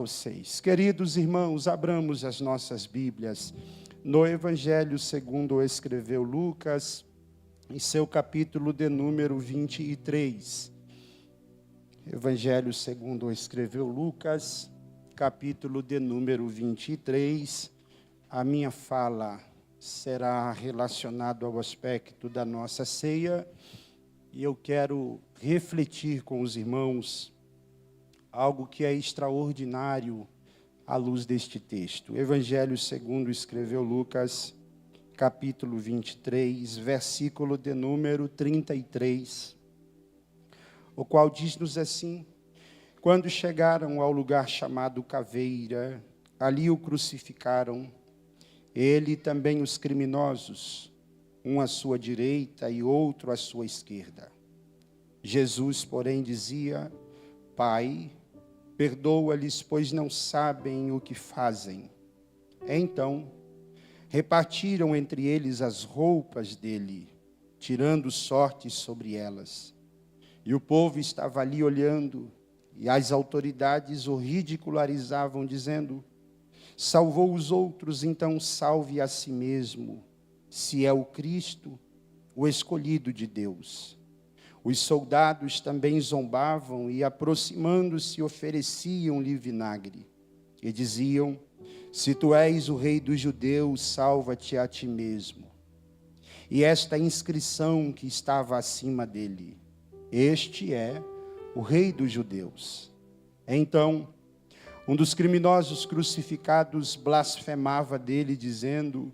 Vocês. Queridos irmãos, abramos as nossas Bíblias no Evangelho segundo escreveu Lucas, em seu capítulo de número 23. Evangelho segundo escreveu Lucas, capítulo de número 23. A minha fala será relacionada ao aspecto da nossa ceia e eu quero refletir com os irmãos algo que é extraordinário à luz deste texto. Evangelho segundo escreveu Lucas, capítulo 23, versículo de número 33, o qual diz-nos assim: quando chegaram ao lugar chamado Caveira, ali o crucificaram, ele e também os criminosos, um à sua direita e outro à sua esquerda. Jesus, porém, dizia: Pai, perdoa-lhes, pois não sabem o que fazem. Então, repartiram entre eles as roupas dele, tirando sorte sobre elas. E o povo estava ali olhando, e as autoridades o ridicularizavam, dizendo: salvou os outros, então salve a si mesmo, se é o Cristo, o escolhido de Deus. Os soldados também zombavam e, aproximando-se, ofereciam-lhe vinagre. E diziam: se tu és o rei dos judeus, salva-te a ti mesmo. E esta inscrição que estava acima dele: este é o rei dos judeus. Então, um dos criminosos crucificados blasfemava dele, dizendo: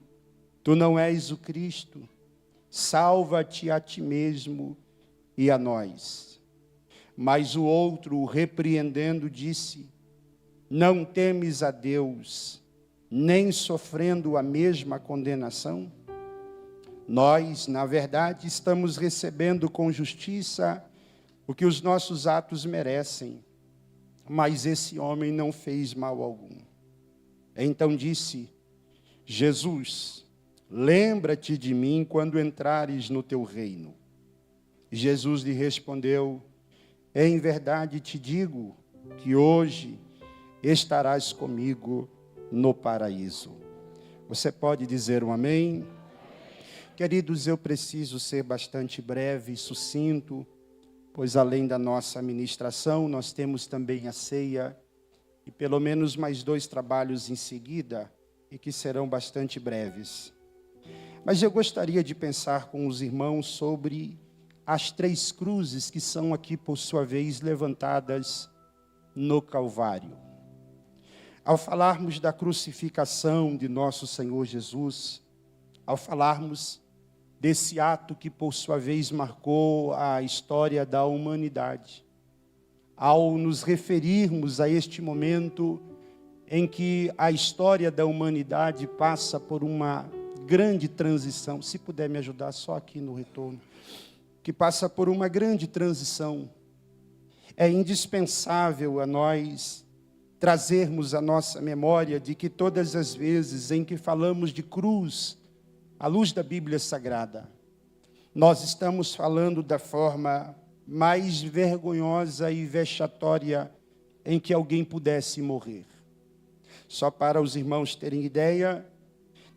tu não és o Cristo, salva-te a ti mesmo e a nós. Mas o outro, repreendendo, disse: não temes a Deus, nem sofrendo a mesma condenação? Nós, na verdade, estamos recebendo com justiça o que os nossos atos merecem, mas esse homem não fez mal algum. Então disse: Jesus, lembra-te de mim quando entrares no teu reino. Jesus lhe respondeu: em verdade te digo que hoje estarás comigo no paraíso. Você pode dizer um amém? Queridos, eu preciso ser bastante breve e sucinto, pois além da nossa ministração, nós temos também a ceia e pelo menos mais 2 trabalhos em seguida, e que serão bastante breves. Mas eu gostaria de pensar com os irmãos sobre as 3 cruzes que são aqui, por sua vez, levantadas no Calvário. Ao falarmos da crucificação de nosso Senhor Jesus, ao falarmos desse ato que, por sua vez, marcou a história da humanidade, ao nos referirmos a este momento em que a história da humanidade passa por uma grande transição, se puder me ajudar só aqui no retorno, que passa por uma grande transição, é indispensável a nós trazermos a nossa memória de que todas as vezes em que falamos de cruz, à luz da Bíblia Sagrada, nós estamos falando da forma mais vergonhosa e vexatória em que alguém pudesse morrer. Só para os irmãos terem ideia,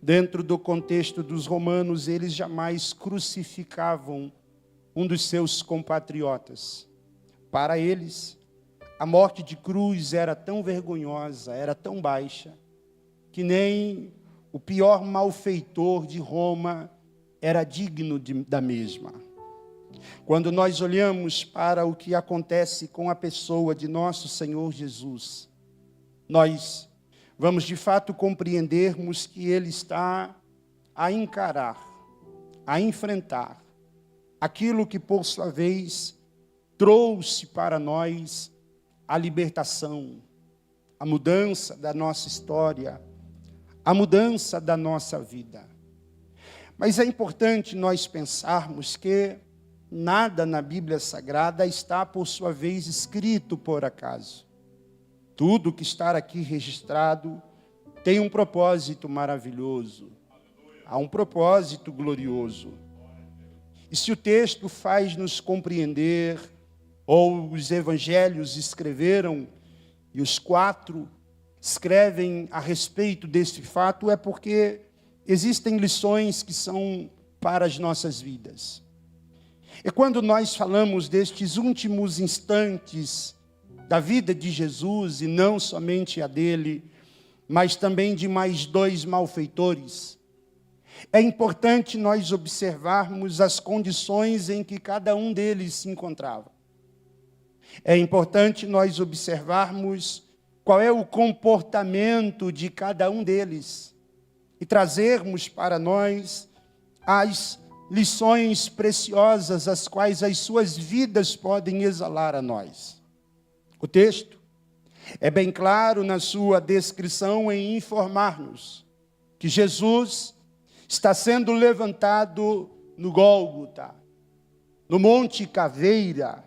dentro do contexto dos romanos, eles jamais crucificavam um dos seus compatriotas. Para eles, a morte de cruz era tão vergonhosa, era tão baixa, que nem o pior malfeitor de Roma era digno da mesma. Quando nós olhamos para o que acontece com a pessoa de nosso Senhor Jesus, nós vamos de fato compreendermos que Ele está a encarar, a enfrentar aquilo que, por sua vez, trouxe para nós a libertação, a mudança da nossa história, a mudança da nossa vida. Mas é importante nós pensarmos que nada na Bíblia Sagrada está, por sua vez, escrito por acaso. Tudo que está aqui registrado tem um propósito maravilhoso, há um propósito glorioso. E se o texto faz nos compreender, ou os evangelhos escreveram, e os 4 escrevem a respeito deste fato, é porque existem lições que são para as nossas vidas. E quando nós falamos destes últimos instantes da vida de Jesus, e não somente a dele, mas também de mais 2 malfeitores, é importante nós observarmos as condições em que cada um deles se encontrava. É importante nós observarmos qual é o comportamento de cada um deles e trazermos para nós as lições preciosas as quais as suas vidas podem exalar a nós. O texto é bem claro na sua descrição em informar-nos que Jesus está sendo levantado no Gólgota, no Monte Caveira,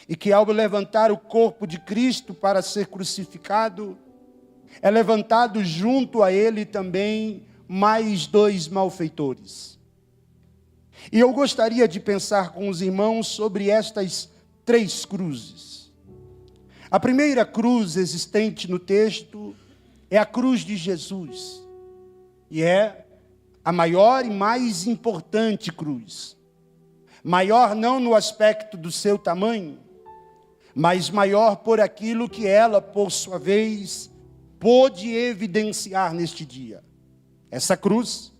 e que ao levantar o corpo de Cristo para ser crucificado, é levantado junto a ele também mais 2 malfeitores. E eu gostaria de pensar com os irmãos sobre estas 3 cruzes. A primeira cruz existente no texto é a cruz de Jesus, e é a maior e mais importante cruz. Maior não no aspecto do seu tamanho, mas maior por aquilo que ela, por sua vez, pôde evidenciar neste dia. Essa cruz,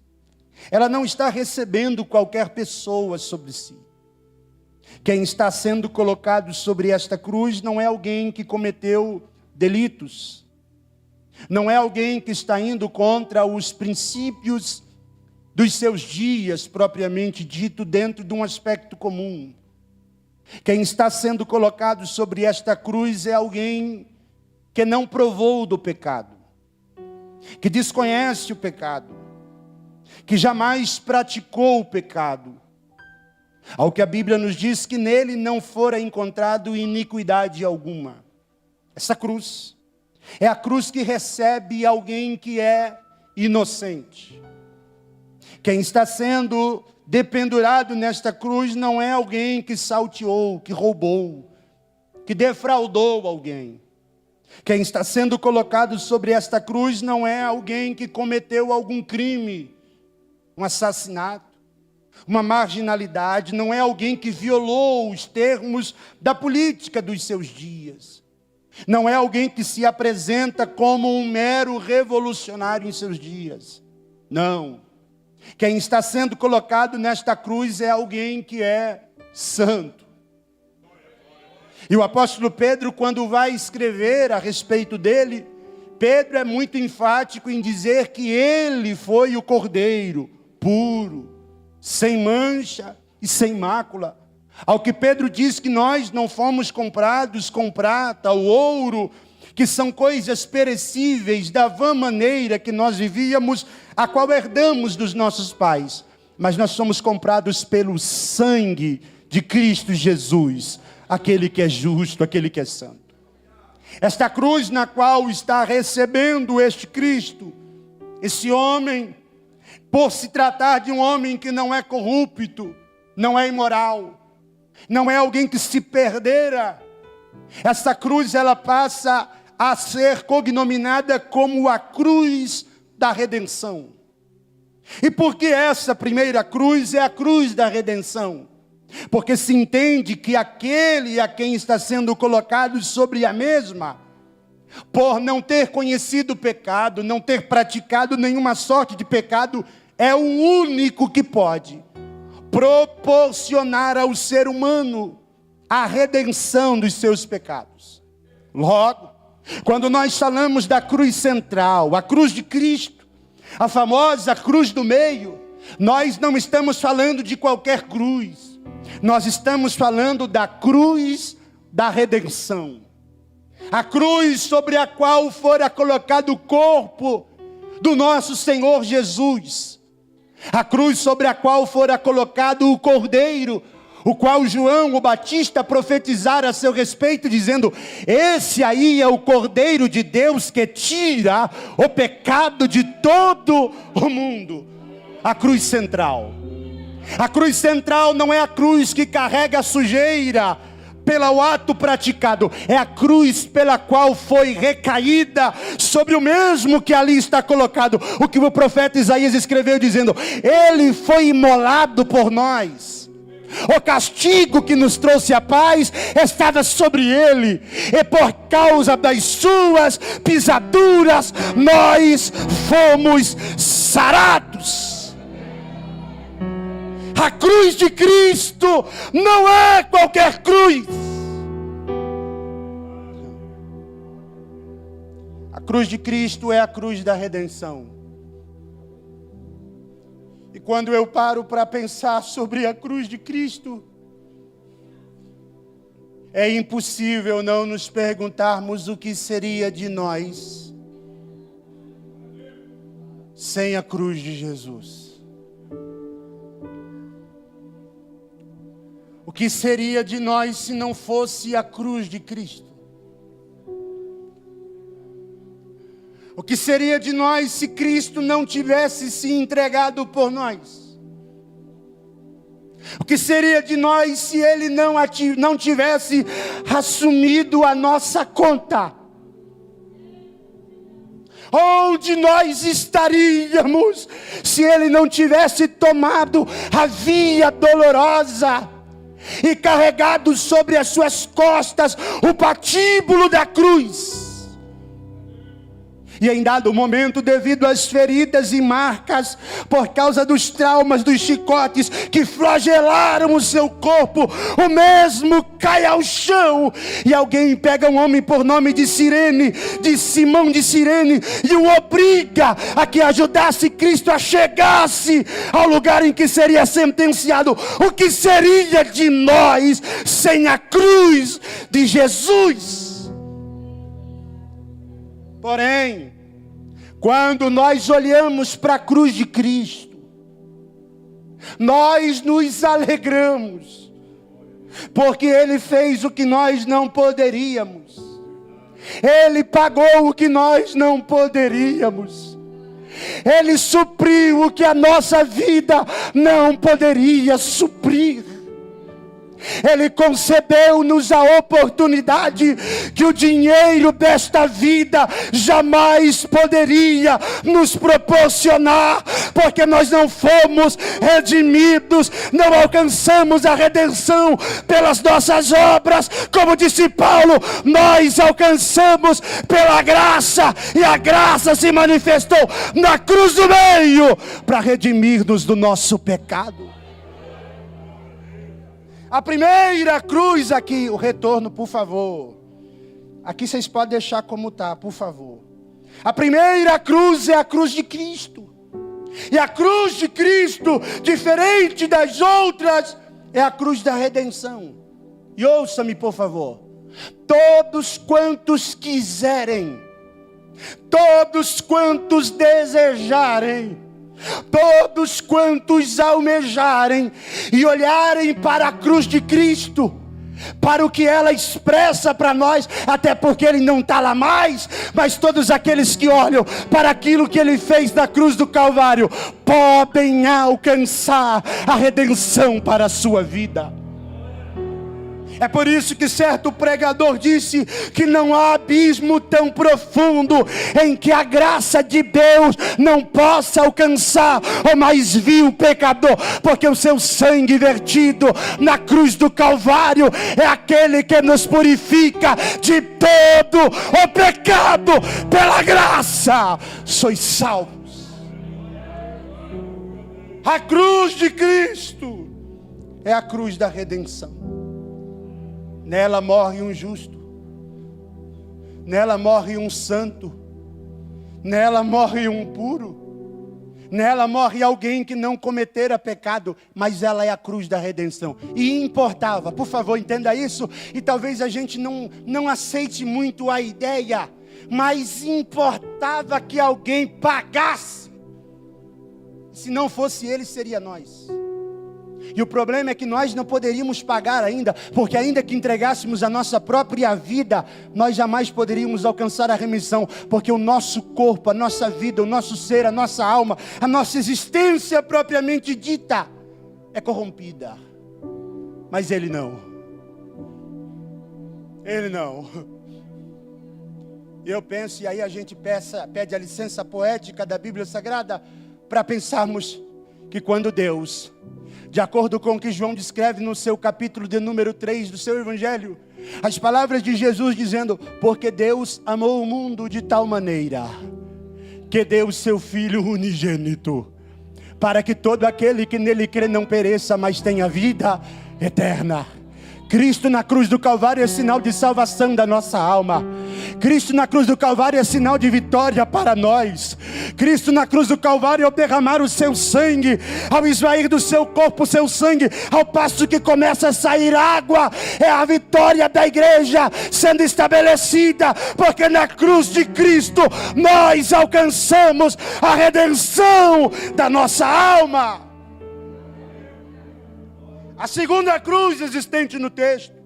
ela não está recebendo qualquer pessoa sobre si. Quem está sendo colocado sobre esta cruz não é alguém que cometeu delitos, não é alguém que está indo contra os princípios dos seus dias, propriamente dito, dentro de um aspecto comum. Quem está sendo colocado sobre esta cruz é alguém que não provou do pecado, que desconhece o pecado, que jamais praticou o pecado, ao que a Bíblia nos diz que nele não fora encontrado iniquidade alguma. Essa cruz é a cruz que recebe alguém que é inocente. Quem está sendo dependurado nesta cruz não é alguém que salteou, que roubou, que defraudou alguém. Quem está sendo colocado sobre esta cruz não é alguém que cometeu algum crime, um assassinato, uma marginalidade, não é alguém que violou os termos da política dos seus dias. Não é alguém que se apresenta como um mero revolucionário em seus dias. Não. Quem está sendo colocado nesta cruz é alguém que é santo. E o apóstolo Pedro, quando vai escrever a respeito dele, Pedro é muito enfático em dizer que ele foi o cordeiro puro, sem mancha e sem mácula. Ao que Pedro diz que nós não fomos comprados com prata ou ouro, que são coisas perecíveis da vã maneira que nós vivíamos, a qual herdamos dos nossos pais. Mas nós somos comprados pelo sangue de Cristo Jesus, aquele que é justo, aquele que é santo. Esta cruz na qual está recebendo este Cristo, esse homem, por se tratar de um homem que não é corrupto, não é imoral, não é alguém que se perdera, essa cruz ela passa a ser cognominada como a cruz da redenção. E por que essa primeira cruz é a cruz da redenção? Porque se entende que aquele a quem está sendo colocado sobre a mesma, por não ter conhecido o pecado, não ter praticado nenhuma sorte de pecado, é o único que pode proporcionar ao ser humano a redenção dos seus pecados. Logo, quando nós falamos da cruz central, a cruz de Cristo, a famosa cruz do meio, nós não estamos falando de qualquer cruz. Nós estamos falando da cruz da redenção. A cruz sobre a qual fora colocado o corpo do nosso Senhor Jesus. A cruz sobre a qual fora colocado o cordeiro, o qual João o Batista profetizara a seu respeito, dizendo: esse aí é o Cordeiro de Deus que tira o pecado de todo o mundo. A cruz central. A cruz central não é a cruz que carrega a sujeira pelo ato praticado, é a cruz pela qual foi recaída sobre o mesmo que ali está colocado. O que o profeta Isaías escreveu dizendo: ele foi imolado por nós. O castigo que nos trouxe a paz estava sobre ele, e por causa das suas pisaduras nós fomos sarados. A cruz de Cristo não é qualquer cruz. A cruz de Cristo é a cruz da redenção. E quando eu paro para pensar sobre a cruz de Cristo, é impossível não nos perguntarmos o que seria de nós sem a cruz de Jesus. O que seria de nós se não fosse a cruz de Cristo? O que seria de nós se Cristo não tivesse se entregado por nós? O que seria de nós se Ele não tivesse assumido a nossa conta? Onde nós estaríamos se Ele não tivesse tomado a via dolorosa e carregado sobre as suas costas o patíbulo da cruz? E em dado momento, devido às feridas e marcas, por causa dos traumas, dos chicotes que flagelaram o seu corpo, o mesmo cai ao chão. E alguém pega um homem por nome de Cirene, de Simão de Cirene, e o obriga a que ajudasse Cristo a chegasse ao lugar em que seria sentenciado. O que seria de nós sem a cruz de Jesus? Porém, quando nós olhamos para a cruz de Cristo, nós nos alegramos, porque Ele fez o que nós não poderíamos. Ele pagou o que nós não poderíamos. Ele supriu o que a nossa vida não poderia suprir. Ele concedeu-nos a oportunidade que o dinheiro desta vida jamais poderia nos proporcionar, porque nós não fomos redimidos, não alcançamos a redenção pelas nossas obras. Como disse Paulo, nós alcançamos pela graça, e a graça se manifestou na cruz do meio para redimir-nos do nosso pecado. A primeira cruz aqui, o retorno, por favor. Aqui vocês podem deixar como está, por favor. A primeira cruz é a cruz de Cristo. E a cruz de Cristo, diferente das outras, é a cruz da redenção. E ouça-me, por favor. Todos quantos quiserem, todos quantos desejarem, todos quantos almejarem e olharem para a cruz de Cristo, para o que ela expressa para nós, até porque Ele não está lá mais, mas todos aqueles que olham para aquilo que Ele fez na cruz do Calvário, podem alcançar a redenção para a sua vida. É por isso que certo pregador disse que não há abismo tão profundo em que a graça de Deus não possa alcançar o mais vil pecador, porque o seu sangue vertido na cruz do Calvário é aquele que nos purifica de todo o pecado. Pela graça sois salvos. A cruz de Cristo é a cruz da redenção. Nela morre um justo, nela morre um santo, nela morre um puro, nela morre alguém que não cometera pecado, mas ela é a cruz da redenção. E importava, por favor, entenda isso, e talvez a gente não aceite muito a ideia, mas importava que alguém pagasse. Se não fosse Ele, seria nós. E o problema é que nós não poderíamos pagar ainda, porque ainda que entregássemos a nossa própria vida, nós jamais poderíamos alcançar a remissão, porque o nosso corpo, a nossa vida, o nosso ser, a nossa alma, a nossa existência propriamente dita é corrompida. Mas Ele não. Ele não. Eu penso, e aí a gente pede a licença poética da Bíblia Sagrada para pensarmos que quando Deus, de acordo com o que João descreve no seu capítulo de número 3 do seu Evangelho, as palavras de Jesus dizendo: porque Deus amou o mundo de tal maneira que deu o seu Filho unigênito, para que todo aquele que nele crê não pereça, mas tenha vida eterna. Cristo na cruz do Calvário é sinal de salvação da nossa alma. Cristo na cruz do Calvário é sinal de vitória para nós. Cristo na cruz do Calvário, ao derramar o seu sangue, ao esvair do seu corpo o seu sangue, ao passo que começa a sair água, é a vitória da igreja sendo estabelecida, porque na cruz de Cristo nós alcançamos a redenção da nossa alma. A segunda cruz existente no texto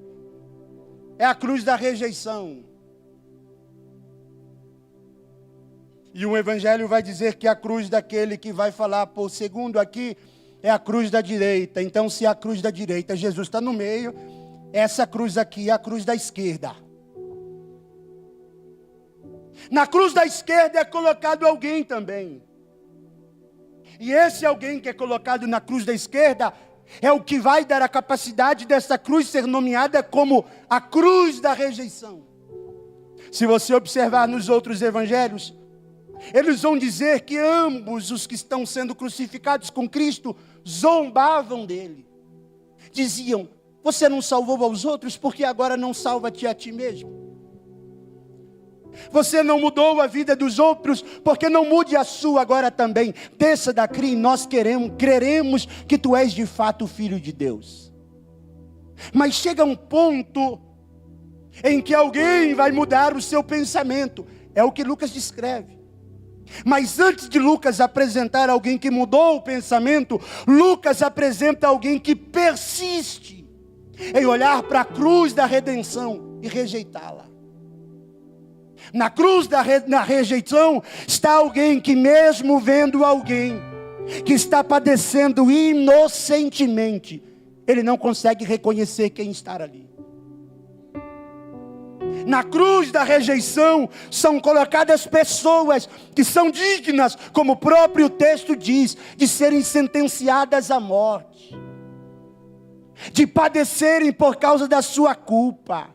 é a cruz da rejeição. E o Evangelho vai dizer que a cruz daquele que vai falar por segundo aqui é a cruz da direita. Então, se a cruz da direita, Jesus está no meio, essa cruz aqui é a cruz da esquerda. Na cruz da esquerda é colocado alguém também. E esse alguém que é colocado na cruz da esquerda é o que vai dar a capacidade dessa cruz ser nomeada como a cruz da rejeição. Se você observar nos outros evangelhos, eles vão dizer que ambos os que estão sendo crucificados com Cristo zombavam dele. Diziam: você não salvou aos outros, porque agora não salva-te a ti mesmo. Você não mudou a vida dos outros, porque não mude a sua agora também. Desça daqui, nós creremos que tu és de fato o Filho de Deus. Mas chega um ponto em que alguém vai mudar o seu pensamento. É o que Lucas descreve. Mas antes de Lucas apresentar alguém que mudou o pensamento, Lucas apresenta alguém que persiste em olhar para a cruz da redenção e rejeitá-la. Na cruz na rejeição está alguém que, mesmo vendo alguém que está padecendo inocentemente, ele não consegue reconhecer quem está ali. Na cruz da rejeição são colocadas pessoas que são dignas, como o próprio texto diz, de serem sentenciadas à morte, de padecerem por causa da sua culpa,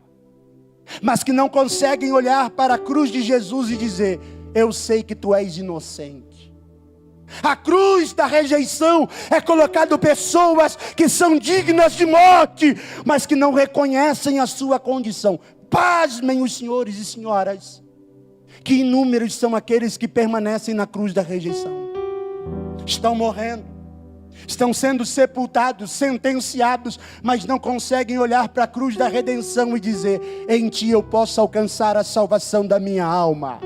mas que não conseguem olhar para a cruz de Jesus e dizer: eu sei que tu és inocente. A cruz da rejeição é colocado pessoas que são dignas de morte, mas que não reconhecem a sua condição. Pasmem os senhores e senhoras, que inúmeros são aqueles que permanecem na cruz da rejeição. Estão morrendo, estão sendo sepultados, sentenciados, mas não conseguem olhar para a cruz da redenção e dizer: em ti eu posso alcançar a salvação da minha alma.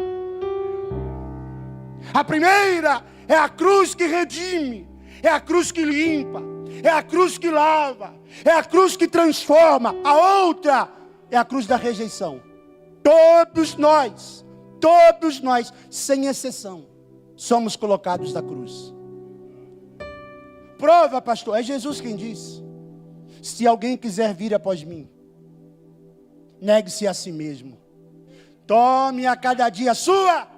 A primeira é a cruz que redime, é a cruz que limpa, é a cruz que lava, é a cruz que transforma. A outra é a cruz da rejeição. Todos nós, sem exceção, somos colocados na cruz. Prova, pastor, é Jesus quem diz: se alguém quiser vir após mim, negue-se a si mesmo, tome a cada dia a sua.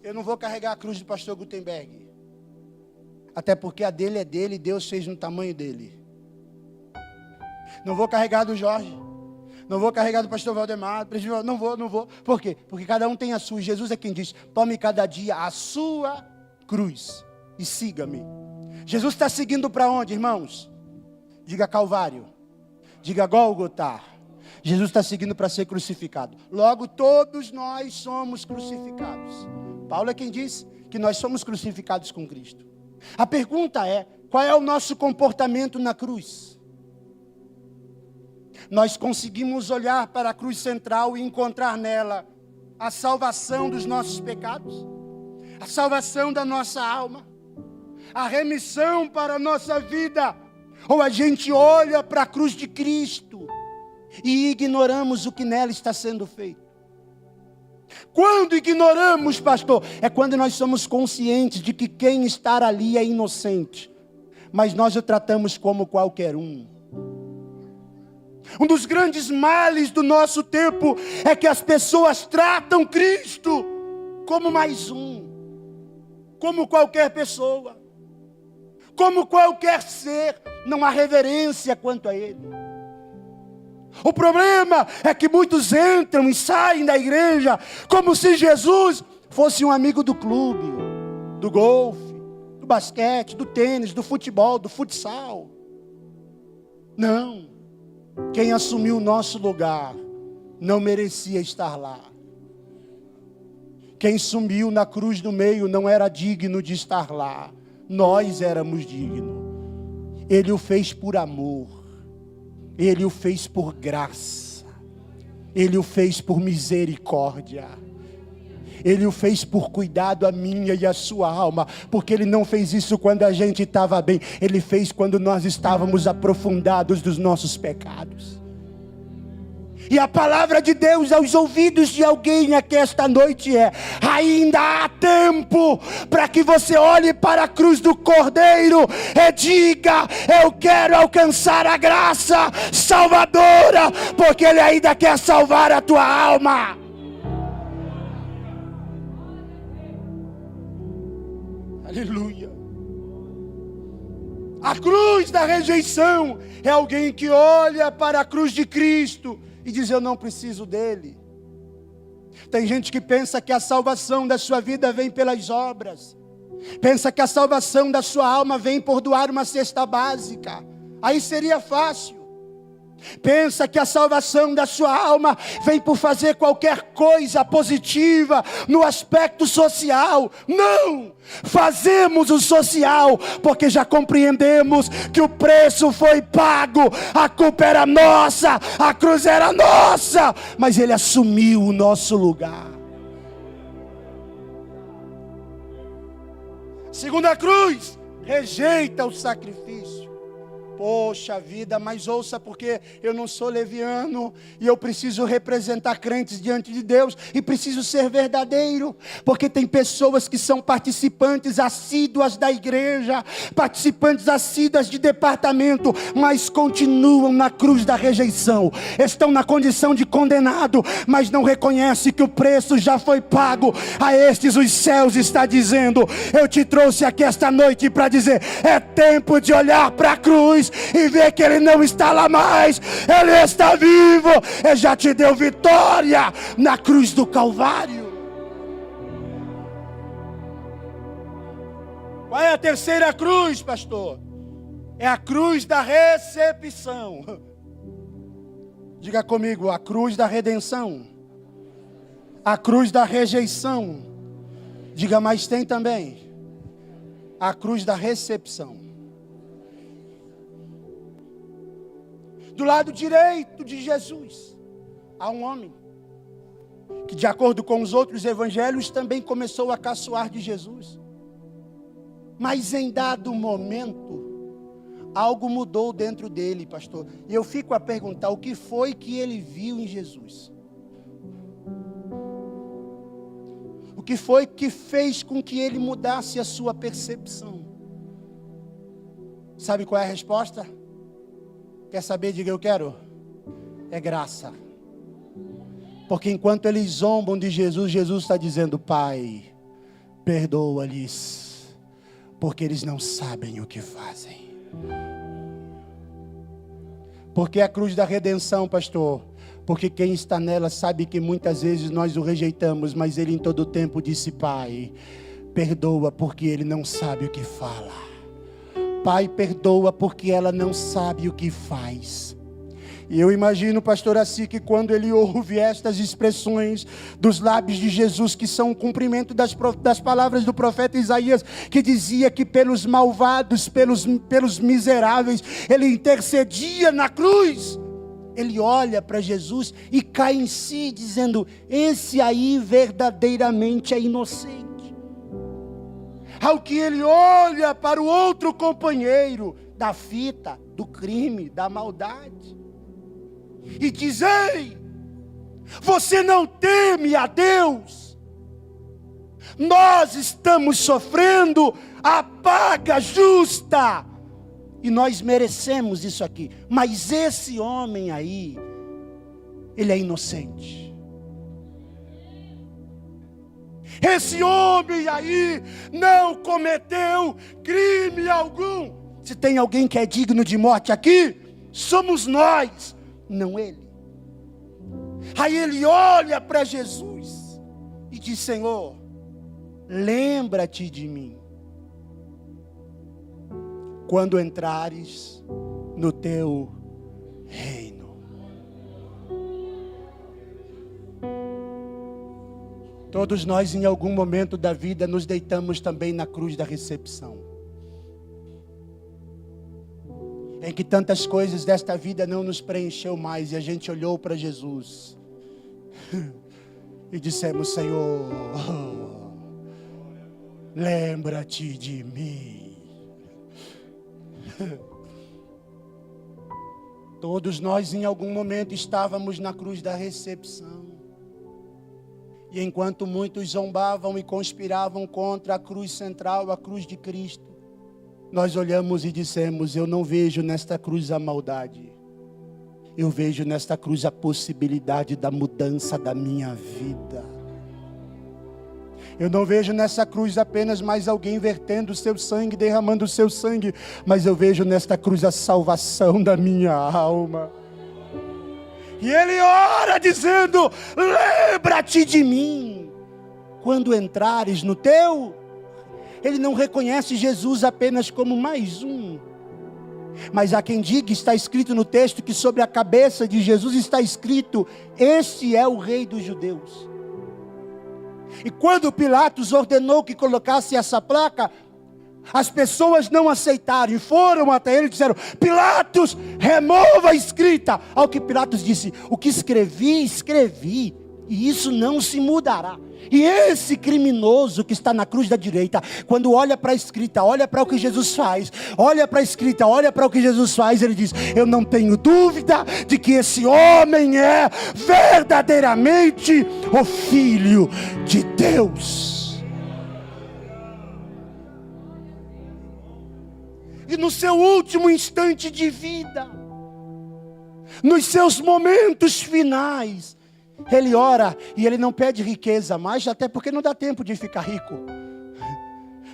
Eu não vou carregar a cruz do pastor Gutenberg, até porque a dele é dele, Deus fez no tamanho dele. Não vou carregar do Jorge, não vou carregar do pastor Valdemar, não vou. Por quê? Porque cada um tem a sua. Jesus é quem diz: tome cada dia a sua cruz e siga-me. Jesus está seguindo para onde, irmãos? Diga Calvário, diga Gólgota. Jesus está seguindo para ser crucificado. Logo, todos nós somos crucificados. Paulo é quem diz que nós somos crucificados com Cristo. A pergunta é: qual é o nosso comportamento na cruz? Nós conseguimos olhar para a cruz central e encontrar nela a salvação dos nossos pecados, a salvação da nossa alma, a remissão para a nossa vida? Ou a gente olha para a cruz de Cristo e ignoramos o que nela está sendo feito? Quando ignoramos, pastor? É quando nós somos conscientes de que quem está ali é inocente, mas nós o tratamos como qualquer um. Um dos grandes males do nosso tempo é que as pessoas tratam Cristo como mais um, como qualquer pessoa, como qualquer ser. Não há reverência quanto a Ele. O problema é que muitos entram e saem da igreja como se Jesus fosse um amigo do clube, do golfe, do basquete, do tênis, do futebol, do futsal. Não. Quem assumiu o nosso lugar não merecia estar lá. Quem sumiu na cruz do meio não era digno de estar lá. Nós éramos dignos. Ele o fez por amor. Ele o fez por graça. Ele o fez por misericórdia. Ele o fez por cuidado a minha e a sua alma, porque Ele não fez isso quando a gente estava bem. Ele fez quando nós estávamos aprofundados dos nossos pecados. E a palavra de Deus aos ouvidos de alguém aqui esta noite é: ainda há tempo para que você olhe para a cruz do Cordeiro e diga: eu quero alcançar a graça salvadora, porque Ele ainda quer salvar a tua alma. Aleluia. A cruz da rejeição é alguém que olha para a cruz de Cristo e diz: eu não preciso dele. Tem gente que pensa que a salvação da sua vida vem pelas obras. Pensa que a salvação da sua alma vem por doar uma cesta básica. Aí seria fácil. Pensa que a salvação da sua alma vem por fazer qualquer coisa positiva no aspecto social. Não! Fazemos o social porque já compreendemos que o preço foi pago. A culpa era nossa, a cruz era nossa, mas Ele assumiu o nosso lugar. Segunda cruz, rejeita o sacrifício. Poxa vida, mas ouça, porque eu não sou leviano e eu preciso representar crentes diante de Deus e preciso ser verdadeiro, porque tem pessoas que são participantes assíduas da igreja, participantes assíduas de departamento, mas continuam na cruz da rejeição, estão na condição de condenado, mas não reconhece que o preço já foi pago. A estes os céus está dizendo: eu te trouxe aqui esta noite para dizer, é tempo de olhar para a cruz e ver que Ele não está lá mais, Ele está vivo. Ele já te deu vitória na cruz do Calvário. Qual é a terceira cruz, pastor? É a cruz da recepção. Diga comigo: a cruz da redenção, a cruz da rejeição. Diga, mas tem também a cruz da recepção. Do lado direito de Jesus, há um homem que, de acordo com os outros evangelhos, também começou a caçoar de Jesus. Mas em dado momento, algo mudou dentro dele, pastor. E eu fico a perguntar: o que foi que ele viu em Jesus? O que foi que fez com que ele mudasse a sua percepção? Sabe qual é a resposta? Quer saber? Diga: eu quero. É graça. Porque enquanto eles zombam de Jesus, Jesus está dizendo: Pai, perdoa-lhes, porque eles não sabem o que fazem. Porque a cruz da redenção, pastor? Porque quem está nela sabe que muitas vezes nós o rejeitamos, mas Ele em todo tempo disse: Pai, perdoa, porque ele não sabe o que fala. Pai, perdoa porque ela não sabe o que faz. E eu imagino, pastor Assi, que quando ele ouve estas expressões dos lábios de Jesus, que são o cumprimento das palavras do profeta Isaías, que dizia que pelos malvados, pelos miseráveis, Ele intercedia na cruz. Ele olha para Jesus e cai em si, dizendo: esse aí verdadeiramente é inocente. Ao que ele olha para o outro companheiro da fita, do crime, da maldade, e diz: ei, você não teme a Deus? Nós estamos sofrendo a paga justa e nós merecemos isso aqui. Mas esse homem aí, ele é inocente. Esse homem aí não cometeu crime algum. Se tem alguém que é digno de morte aqui, somos nós, não ele. Aí ele olha para Jesus e diz: Senhor, lembra-te de mim quando entrares no teu reino. Todos nós, em algum momento da vida, nos deitamos também na cruz da recepção, em que tantas coisas desta vida não nos preencheu mais, e a gente olhou para Jesus e dissemos: Senhor, lembra-te de mim. Todos nós em algum momento estávamos na cruz da recepção. E enquanto muitos zombavam e conspiravam contra a cruz central, a cruz de Cristo, nós olhamos e dissemos: eu não vejo nesta cruz a maldade. Eu vejo nesta cruz a possibilidade da mudança da minha vida. Eu não vejo nessa cruz apenas mais alguém vertendo o seu sangue, derramando o seu sangue, mas eu vejo nesta cruz a salvação da minha alma. E ele ora dizendo: lembra-te de mim quando entrares no teu. Ele não reconhece Jesus apenas como mais um. Mas há quem diga, está escrito no texto, que sobre a cabeça de Jesus está escrito: este é o rei dos judeus. E quando Pilatos ordenou que colocasse essa placa, as pessoas não aceitaram e foram até ele e disseram: Pilatos, remova a escrita. Ao que Pilatos disse: o que escrevi, escrevi, e isso não se mudará. E esse criminoso que está na cruz da direita, quando olha para a escrita, olha para o que Jesus faz, olha para a escrita, olha para o que Jesus faz, ele diz: eu não tenho dúvida de que esse homem é verdadeiramente o Filho de Deus. E no seu último instante de vida, nos seus momentos finais, ele ora e ele não pede riqueza mais, até porque não dá tempo de ficar rico.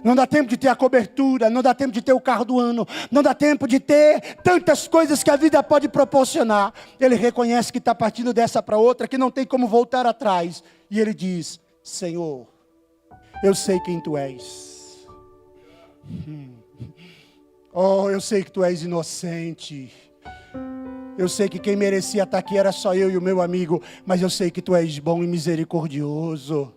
Não dá tempo de ter a cobertura, não dá tempo de ter o carro do ano, não dá tempo de ter tantas coisas que a vida pode proporcionar. Ele reconhece que está partindo dessa para outra, que não tem como voltar atrás. E ele diz: Senhor, eu sei quem tu és. Oh, eu sei que tu és inocente. Eu sei que quem merecia estar aqui era só eu e o meu amigo, mas eu sei que tu és bom e misericordioso.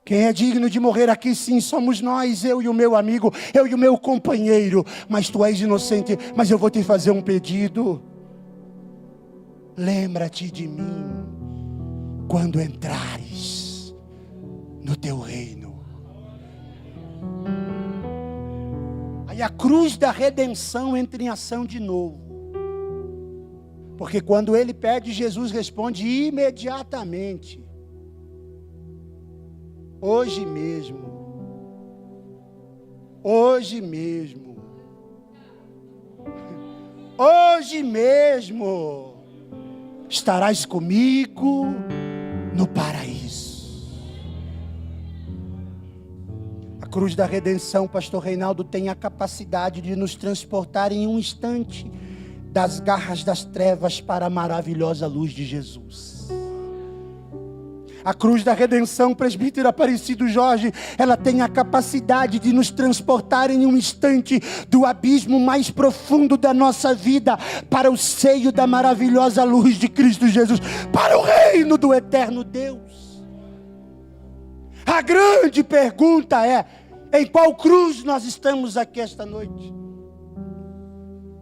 Quem é digno de morrer aqui, sim, somos nós, eu e o meu amigo, eu e o meu companheiro. Mas tu és inocente, mas eu vou te fazer um pedido. Lembra-te de mim quando entrares no teu reino. Aí a cruz da redenção entra em ação de novo. Porque quando ele pede, Jesus responde imediatamente. Hoje mesmo. Hoje mesmo. Hoje mesmo. Estarás comigo no paraíso. A cruz da redenção, pastor Reinaldo, tem a capacidade de nos transportar em um instante das garras das trevas para a maravilhosa luz de Jesus. A cruz da redenção, presbítero Aparecido Jorge, ela tem a capacidade de nos transportar em um instante do abismo mais profundo da nossa vida para o seio da maravilhosa luz de Cristo Jesus, para o reino do eterno Deus. A grande pergunta é: em qual cruz nós estamos aqui esta noite?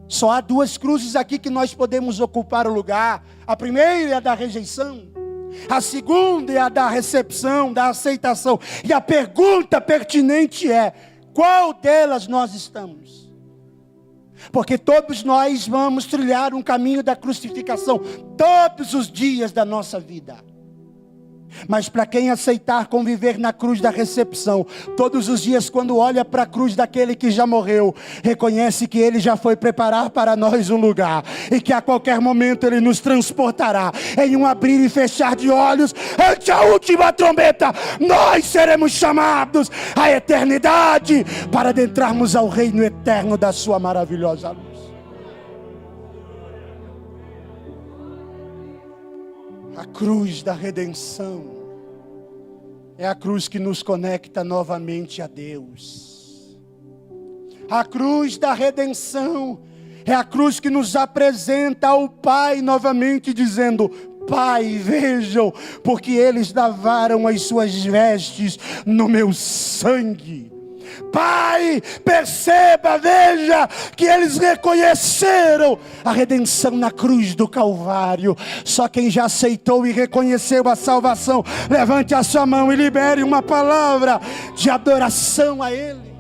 Só há duas cruzes aqui que nós podemos ocupar o lugar. A primeira é a da rejeição. A segunda é a da recepção, da aceitação. E a pergunta pertinente é: qual delas nós estamos? Porque todos nós vamos trilhar um caminho da crucificação todos os dias da nossa vida. Mas para quem aceitar conviver na cruz da recepção, todos os dias quando olha para a cruz daquele que já morreu, reconhece que Ele já foi preparar para nós um lugar, e que a qualquer momento Ele nos transportará, em um abrir e fechar de olhos, ante a última trombeta, nós seremos chamados à eternidade, para adentrarmos ao reino eterno da sua maravilhosa luz. A cruz da redenção é a cruz que nos conecta novamente a Deus. A cruz da redenção é a cruz que nos apresenta ao Pai novamente, dizendo: Pai, vejam, porque eles lavaram as suas vestes no meu sangue. Pai, perceba, veja, que eles reconheceram a redenção na cruz do Calvário. Só quem já aceitou e reconheceu a salvação, levante a sua mão e libere uma palavra de adoração a Ele.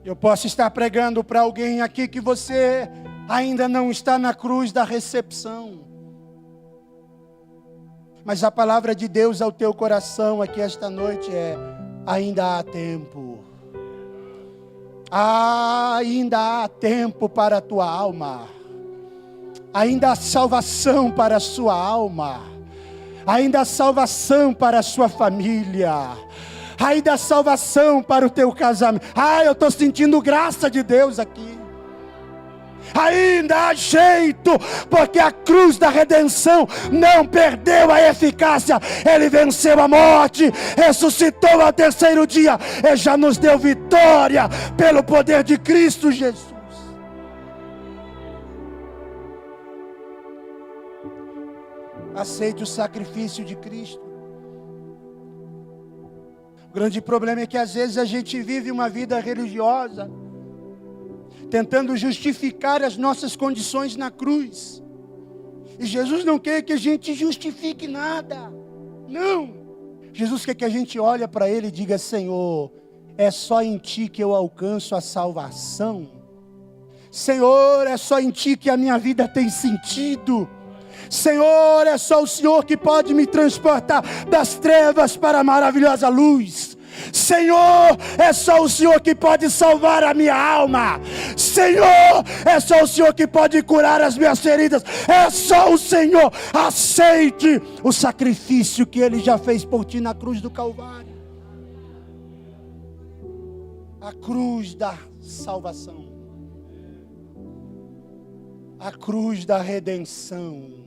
Eu posso estar pregando para alguém aqui que você ainda não está na cruz da recepção. Mas a palavra de Deus ao teu coração aqui esta noite é: ainda há tempo. Ainda há tempo para a tua alma. Ainda há salvação para a sua alma. Ainda há salvação para a sua família. Ainda há salvação para o teu casamento. Eu estou sentindo graça de Deus aqui. Ainda há jeito, porque a cruz da redenção não perdeu a eficácia. Ele venceu a morte, ressuscitou ao terceiro dia e já nos deu vitória pelo poder de Cristo Jesus. Aceite o sacrifício de Cristo. O grande problema é que às vezes a gente vive uma vida religiosa, tentando justificar as nossas condições na cruz. E Jesus não quer que a gente justifique nada. Não. Jesus quer que a gente olhe para Ele e diga: Senhor, é só em Ti que eu alcanço a salvação. Senhor, é só em Ti que a minha vida tem sentido. Senhor, é só o Senhor que pode me transportar das trevas para a maravilhosa luz. Senhor, é só o Senhor que pode salvar a minha alma. Senhor, é só o Senhor que pode curar as minhas feridas. É só o Senhor. Aceite o sacrifício que Ele já fez por ti na cruz do Calvário. A cruz da salvação. A cruz da redenção.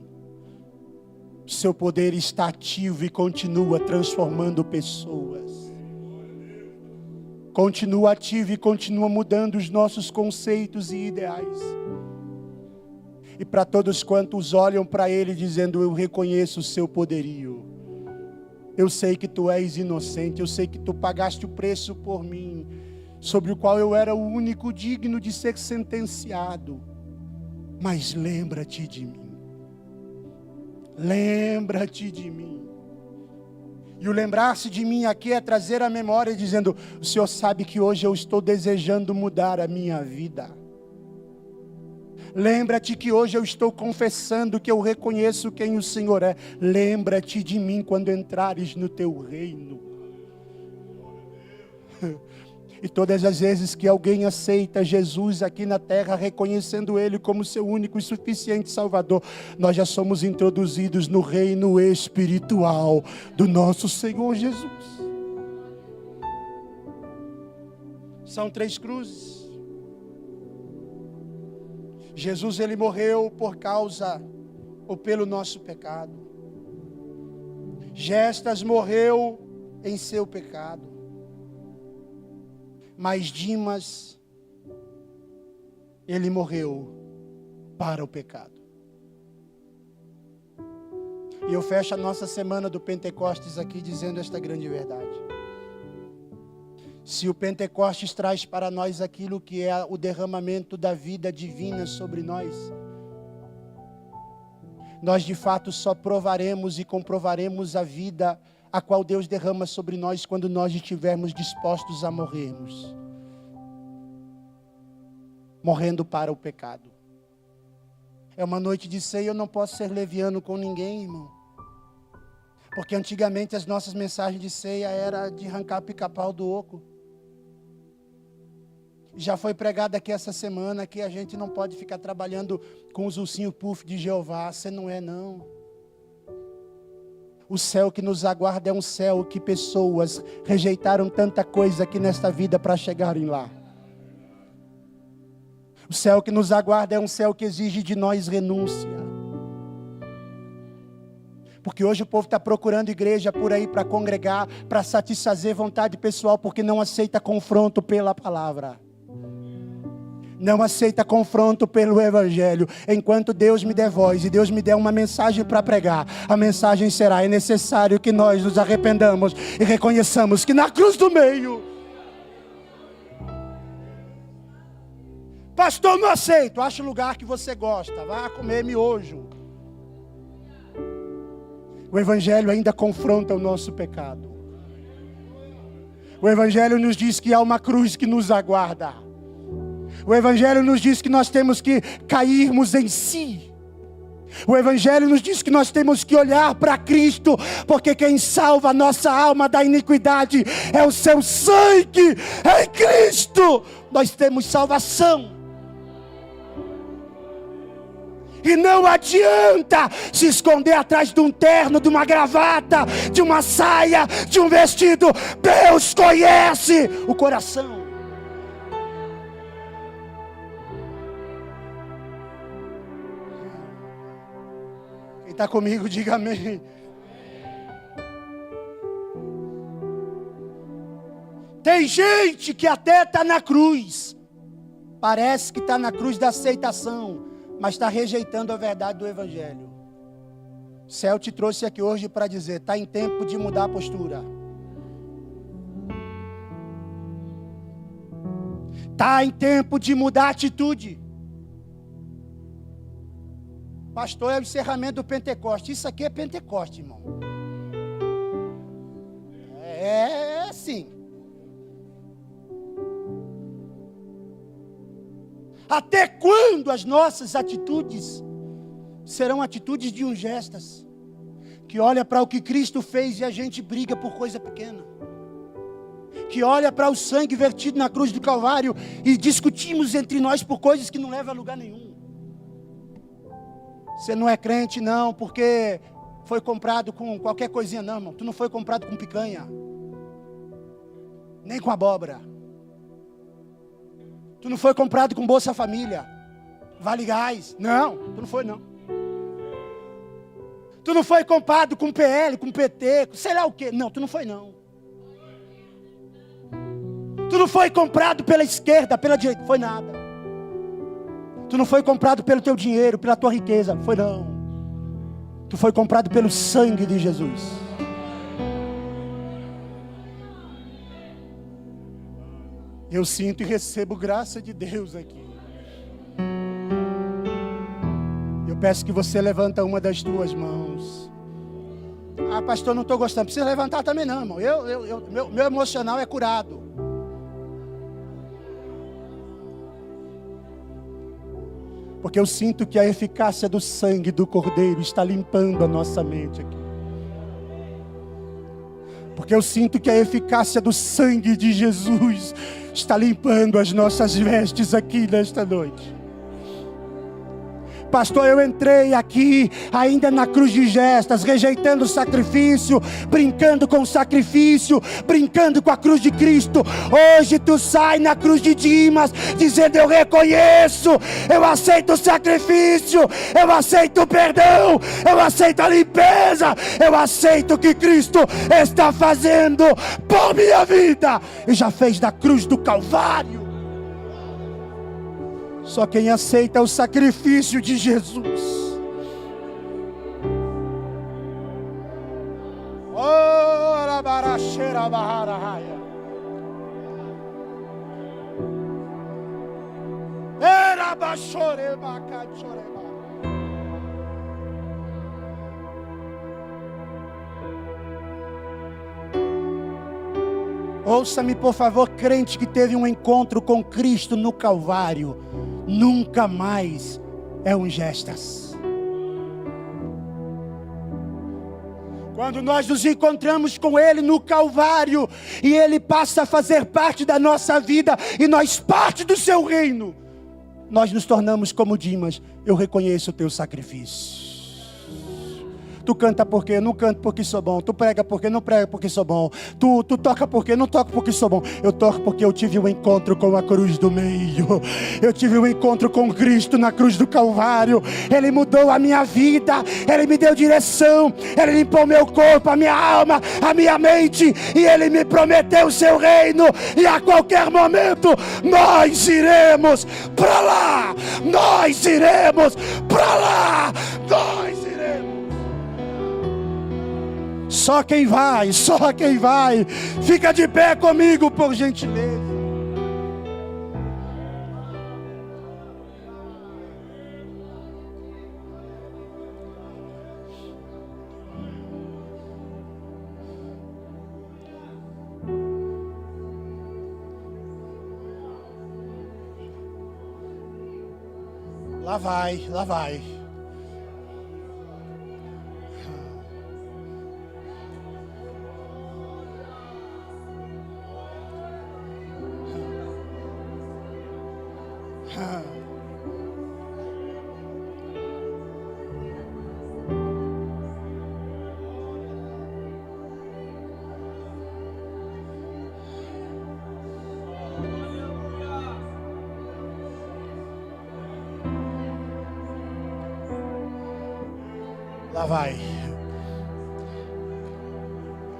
Seu poder está ativo e continua transformando pessoas. Continua ativo e continua mudando os nossos conceitos e ideais. E para todos quantos olham para Ele dizendo: eu reconheço o seu poderio. Eu sei que tu és inocente, eu sei que tu pagaste o preço por mim, sobre o qual eu era o único digno de ser sentenciado. Mas lembra-te de mim. Lembra-te de mim. E o lembrar-se de mim aqui é trazer a memória dizendo: o Senhor sabe que hoje eu estou desejando mudar a minha vida. Lembra-te que hoje eu estou confessando que eu reconheço quem o Senhor é. Lembra-te de mim quando entrares no teu reino. E todas as vezes que alguém aceita Jesus aqui na terra, reconhecendo Ele como seu único e suficiente Salvador, nós já somos introduzidos no reino espiritual do nosso Senhor Jesus. São 3 cruzes. Jesus, Ele morreu por causa ou pelo nosso pecado. Gestas morreu em seu pecado. Mas Dimas, ele morreu para o pecado. E eu fecho a nossa semana do Pentecostes aqui dizendo esta grande verdade. Se o Pentecostes traz para nós aquilo que é o derramamento da vida divina sobre nós, nós de fato só provaremos e comprovaremos a vida a qual Deus derrama sobre nós quando nós estivermos dispostos a morrermos. Morrendo para o pecado. É uma noite de ceia, eu não posso ser leviano com ninguém, irmão. Porque antigamente as nossas mensagens de ceia era de arrancar pica-pau do oco. Já foi pregado aqui essa semana que a gente não pode ficar trabalhando com os ursinhos puff de Jeová. Você não é, não. O céu que nos aguarda é um céu que pessoas rejeitaram tanta coisa aqui nesta vida para chegarem lá. O céu que nos aguarda é um céu que exige de nós renúncia. Porque hoje o povo está procurando igreja por aí para congregar, para satisfazer vontade pessoal, porque não aceita confronto pela palavra. Não aceita confronto pelo Evangelho. Enquanto Deus me der voz e Deus me der uma mensagem para pregar, a mensagem será: é necessário que nós nos arrependamos e reconheçamos que na cruz do meio, pastor, não aceito. Acha o lugar que você gosta, vá comer miojo. O Evangelho ainda confronta o nosso pecado. O Evangelho nos diz que há uma cruz que nos aguarda. O Evangelho nos diz que nós temos que cairmos em si. O Evangelho nos diz que nós temos que olhar para Cristo, porque quem salva a nossa alma da iniquidade é o seu sangue. Em Cristo nós temos salvação. E não adianta se esconder atrás de um terno, de uma gravata, de uma saia, de um vestido. Deus conhece o coração. Quem está comigo, diga amém. Tem gente que até está na cruz. Parece que está na cruz da aceitação, mas está rejeitando a verdade do Evangelho. O céu te trouxe aqui hoje para dizer: está em tempo de mudar a postura. Está em tempo de mudar a atitude. Pastor, é o encerramento do Pentecoste. Isso aqui é Pentecoste, irmão. É sim. Até quando as nossas atitudes serão atitudes de ungestas, que olha para o que Cristo fez e a gente briga por coisa pequena, que olha para o sangue vertido na cruz do Calvário e discutimos entre nós por coisas que não levam a lugar nenhum? Você não é crente não, porque foi comprado com qualquer coisinha, não, irmão. Tu não foi comprado com picanha, nem com abóbora. Tu não foi comprado com Bolsa Família, Vale Gás. Não, tu não foi não. Tu não foi comprado com PL, com PT, com sei lá o quê. Não, tu não foi não. Tu não foi comprado pela esquerda, pela direita. Foi nada. Tu não foi comprado pelo teu dinheiro, pela tua riqueza. Foi não. Tu foi comprado pelo sangue de Jesus. Eu sinto e recebo graça de Deus aqui. Eu peço que você levanta uma das tuas mãos. Ah, pastor, não estou gostando. Não precisa levantar também não, irmão. Meu emocional é curado. Porque eu sinto que a eficácia do sangue do Cordeiro está limpando a nossa mente aqui. Porque eu sinto que a eficácia do sangue de Jesus está limpando as nossas vestes aqui nesta noite. Pastor, eu entrei aqui ainda na cruz de gestas, rejeitando o sacrifício, brincando com o sacrifício, brincando com a cruz de Cristo. Hoje tu sai na cruz de Dimas, dizendo: eu reconheço, eu aceito o sacrifício, eu aceito o perdão, eu aceito a limpeza, eu aceito o que Cristo está fazendo por minha vida e já fez na cruz do Calvário. Só quem aceita o sacrifício de Jesus. Ouça-me, por favor, crente que teve um encontro com Cristo no Calvário, nunca mais é um gestas. Quando nós nos encontramos com Ele no Calvário, e Ele passa a fazer parte da nossa vida, e nós parte do seu reino, nós nos tornamos como Dimas. Eu reconheço o teu sacrifício. Tu canta porque não canto porque sou bom. Tu prega porque não prega porque sou bom. Tu toca porque não toco porque sou bom. Eu toco porque eu tive um encontro com a cruz do meio. Eu tive um encontro com Cristo na cruz do Calvário. Ele mudou a minha vida. Ele me deu direção. Ele limpou meu corpo, a minha alma, a minha mente. E Ele me prometeu o seu reino. E a qualquer momento nós iremos para lá. Nós iremos para lá. Nós iremos. Só quem vai, só quem vai. Fica de pé comigo, por gentileza. Lá vai, lá vai. Lá vai.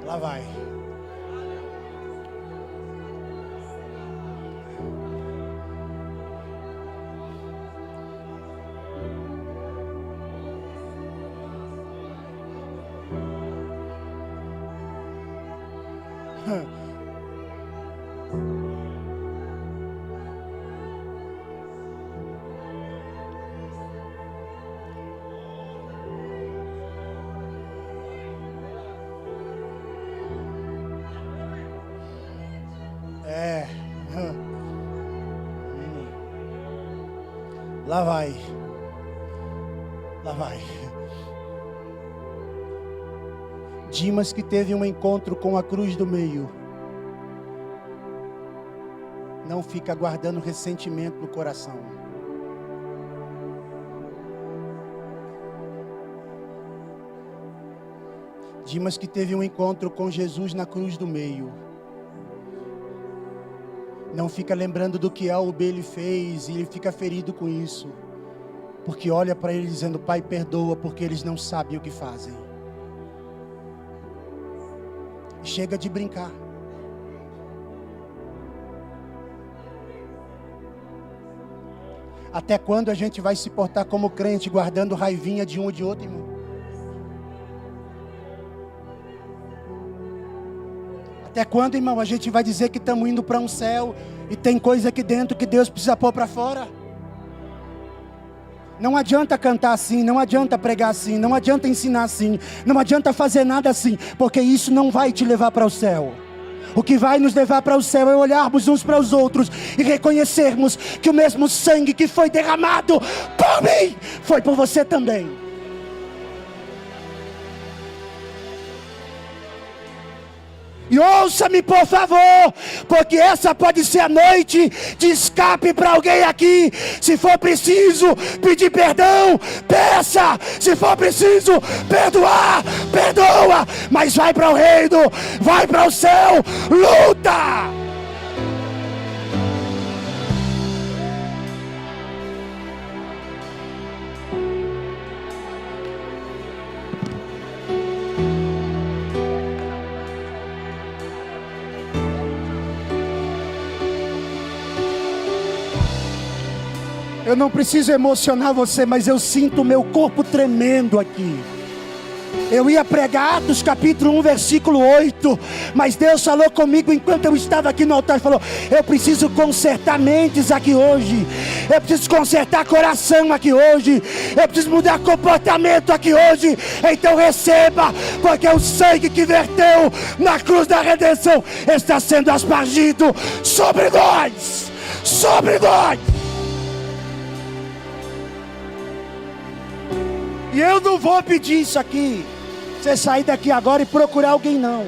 Lá vai. Lá vai. Lá vai. Dimas, que teve um encontro com a cruz do meio, não fica guardando ressentimento no coração. Dimas, que teve um encontro com Jesus na cruz do meio, não fica lembrando do que A ou B ele fez, e ele fica ferido com isso, porque olha para ele dizendo: Pai, perdoa, porque eles não sabem o que fazem. Chega de brincar. Até quando a gente vai se portar como crente, guardando raivinha de um ou de outro, irmão? Até quando, irmão, a gente vai dizer que estamos indo para um céu e tem coisa aqui dentro que Deus precisa pôr para fora? Não adianta cantar assim, não adianta pregar assim, não adianta ensinar assim, não adianta fazer nada assim, porque isso não vai te levar para o céu. O que vai nos levar para o céu é olharmos uns para os outros e reconhecermos que o mesmo sangue que foi derramado por mim, foi por você também. E ouça-me, por favor, porque essa pode ser a noite de escape para alguém aqui. Se for preciso pedir perdão, peça. Se for preciso perdoar, perdoa. Mas vai para o reino, vai para o céu, luta. Eu não preciso emocionar você, mas eu sinto o meu corpo tremendo aqui. Eu ia pregar Atos capítulo 1, versículo 8, mas Deus falou comigo enquanto eu estava aqui no altar. Falou: eu preciso consertar mentes aqui hoje, eu preciso consertar coração aqui hoje, eu preciso mudar comportamento aqui hoje. Então receba, porque o sangue que verteu na cruz da redenção está sendo aspergido sobre nós, sobre nós. E eu não vou pedir isso aqui. Você sair daqui agora e procurar alguém, não.